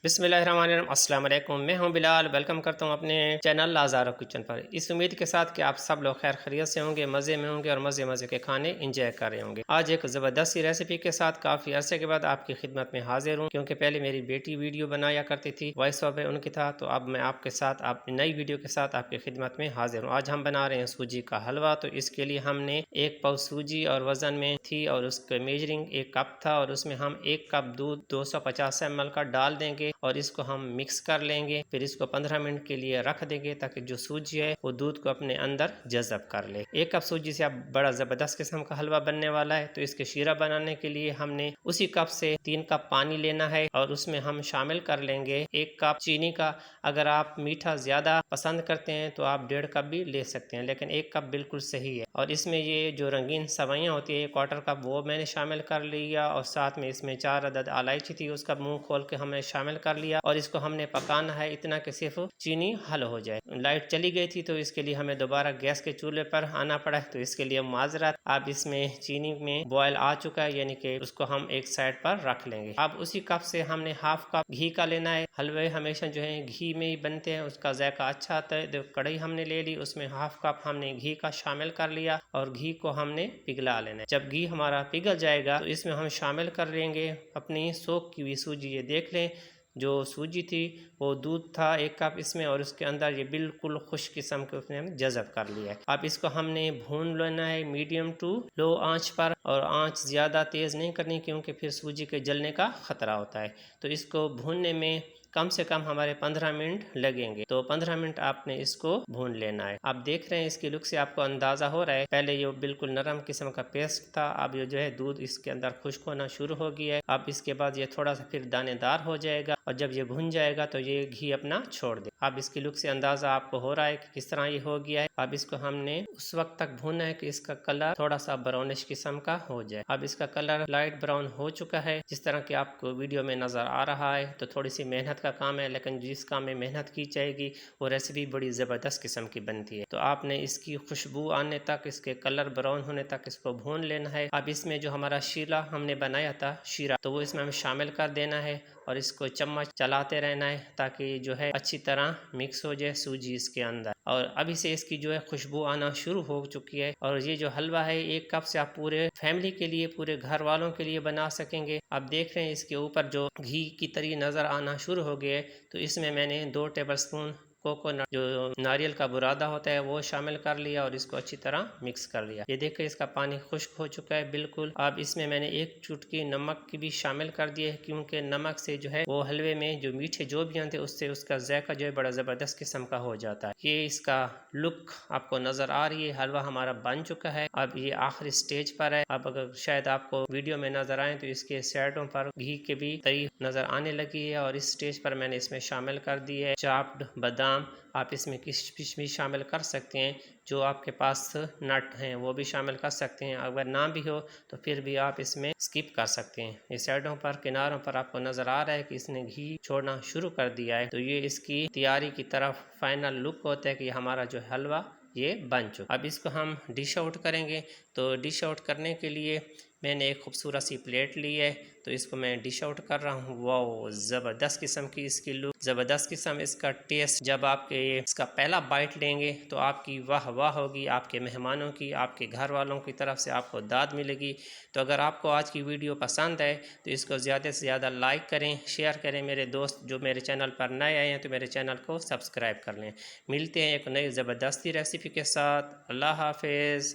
बिस्मिल्लाहिर्रहमानिर्रहीम। अस्सलाम वालेकुम। मैं हूं बिलाल, वेलकम करता हूं अपने चैनल लाज़ारो किचन पर। इस उम्मीद के साथ कि आप सब लोग खैर खैरियत से होंगे, मज़े में होंगे और मज़े मज़े के खाने इंजॉय कर रहे होंगे। आज एक ज़बरदस्त सी रेसिपी के साथ काफ़ी अरसे के बाद आपकी खिदमत में हाजिर हूं, क्योंकि पहले मेरी बेटी वीडियो बनाया करती थी, वॉइस ओवर उनकी था, तो अब मैं आपके साथ अपनी नई वीडियो के साथ आपकी खिदमत में हाजिर हूँ। आज हम बना रहे हैं सूजी का हलवा। तो इसके लिए हमने 1 पाव सूजी और वज़न में थी और उसके मेजरिंग 1 कप था, और उसमें हम 1 कप दूध 250 ml का डाल देंगे और इसको हम मिक्स कर लेंगे। फिर इसको 15 मिनट के लिए रख देंगे ताकि जो सूजी है वो दूध को अपने अंदर जज़ब कर ले। 1 कप सूजी से अब बड़ा ज़बरदस्त किस्म का हलवा बनने वाला है। तो इसके शीरा बनाने के लिए हमने उसी कप से 3 कप पानी लेना है और उसमें हम शामिल कर लेंगे 1 कप चीनी का। अगर आप मीठा ज़्यादा पसंद करते हैं तो आप 1.5 कप भी ले सकते हैं, लेकिन 1 कप बिल्कुल सही है। और इसमें ये जो रंगीन सवैयाँ होती है 1/4 कप वो मैंने शामिल कर लिया, और साथ में इसमें 4 अदद इलायची थी उसका मुंह खोल के हमने शामिल कर लिया। और इसको हमने पकाना है इतना कि सिर्फ चीनी हल हो जाए। लाइट चली गई थी तो इसके लिए हमें दोबारा गैस के चूल्हे पर आना पड़ा, तो इसके लिए माजरत। अब इसमें चीनी में बॉयल आ चुका है, यानी कि उसको हम एक साइड पर रख लेंगे। अब उसी कप से हमने हाफ कप घी का लेना है। हलवे हमेशा जो है घी में ही बनते हैं, उसका जायका अच्छा आता है। तो कढ़ाई हमने ले ली, उसमें हाफ कप हमने घी का शामिल कर लिया और घी को हमने पिघला लेना है। जब घी हमारा पिघल जाएगा तो इसमें हम शामिल कर लेंगे अपनी सोख की हुई सूजी। ये देख लें, जो सूजी थी वो दूध था 1 कप इसमें, और उसके अंदर ये बिल्कुल खुश किस्म के उसने हमने जज़ब कर लिया है। अब इसको हमने भून लेना है मीडियम टू लो आंच पर, और आंच ज़्यादा तेज़ नहीं करनी क्योंकि फिर सूजी के जलने का ख़तरा होता है। तो इसको भूनने में कम से कम हमारे 15 मिनट लगेंगे। तो 15 मिनट आपने इसको भून लेना है। आप देख रहे हैं इसकी लुक से आपको अंदाज़ा हो रहा है, पहले ये बिल्कुल नरम किस्म का पेस्ट था, अब ये जो है दूध इसके अंदर खुश्क होना शुरू हो गया है। अब इसके बाद ये थोड़ा सा फिर दानेदार हो जाएगा, और जब ये भुन जाएगा तो ये घी अपना छोड़ दे। अब इसकी लुक से अंदाज़ा आपको हो रहा है कि किस तरह ये हो गया है। अब इसको हमने उस वक्त तक भूनना है कि इसका कलर थोड़ा सा ब्राउनिश किस्म का हो जाए। अब इसका कलर लाइट ब्राउन हो चुका है, जिस तरह की आपको वीडियो में नज़र आ रहा है। तो थोड़ी सी मेहनत का काम है, लेकिन जिस काम में मेहनत की जाएगी वो रेसिपी बड़ी ज़बरदस्त किस्म की बनती है। तो आपने इसकी खुशबू आने तक, इसके कलर ब्राउन होने तक इसको भून लेना है। अब इसमें जो हमारा शीरा हमने बनाया था शीरा, तो वो इसमें हमें शामिल कर देना है और इसको चम्मच चलाते रहना है ताकि जो है अच्छी तरह मिक्स हो जाए सूजी इसके अंदर। और अभी से इसकी जो है खुशबू आना शुरू हो चुकी है। और ये जो हलवा है 1 कप से आप पूरे फैमिली के लिए, पूरे घर वालों के लिए बना सकेंगे। आप देख रहे हैं इसके ऊपर जो घी की तरी नज़र आना शुरू हो गया है, तो इसमें मैंने 2 टेबलस्पून कोकोनट, जो नारियल का बुरादा होता है, वो शामिल कर लिया और इसको अच्छी तरह मिक्स कर लिया। ये देखिए इसका पानी खुश्क हो चुका है बिल्कुल। अब इसमें मैंने 1 चुटकी नमक की भी शामिल कर दी है, क्योंकि नमक से जो है वो हलवे में जो मीठे जो भी आते हैं उससे उसका जायका जो है बड़ा ज़बरदस्त किस्म का हो जाता है। ये इसका लुक आपको नज़र आ रही है, हलवा हमारा बन चुका है। अब ये आखिरी स्टेज पर है। अब अगर शायद आपको वीडियो में नज़र आए तो इसके साइडों पर घी के भी तरी नज़र आने लगी है, और इस स्टेज पर मैंने इसमें शामिल कर दी है चाप्ड बादाम। आप इसमें किशमिश भी शामिल कर सकते हैं, जो आपके पास नट हैं वो भी शामिल कर सकते हैं। अगर ना भी हो तो फिर भी आप इसमें स्किप कर सकते हैं। ये साइडों पर, किनारों पर आपको नज़र आ रहा है कि इसने घी छोड़ना शुरू कर दिया है। तो ये इसकी तैयारी की तरफ फाइनल लुक होता है कि हमारा जो हलवा ये बन चुका। अब इसको हम डिश आउट करेंगे। तो डिश आउट करने के लिए मैंने एक खूबसूरत सी प्लेट ली है, तो इसको मैं डिश आउट कर रहा हूँ। वाह, ज़बरदस्त किस्म की इसकी लुक, ज़बरदस्त किस्म इसका टेस्ट। जब आपके इसका पहला बाइट लेंगे तो आपकी वाह वाह होगी, आपके मेहमानों की, आपके घर वालों की तरफ से आपको दाद मिलेगी। तो अगर आपको आज की वीडियो पसंद है तो इसको ज़्यादा से ज़्यादा लाइक करें, शेयर करें। मेरे दोस्त जो मेरे चैनल पर नए आए हैं तो मेरे चैनल को सब्सक्राइब कर लें। मिलते हैं एक नई ज़बरदस्ती रेसिपी के साथ। अल्लाह हाफिज़।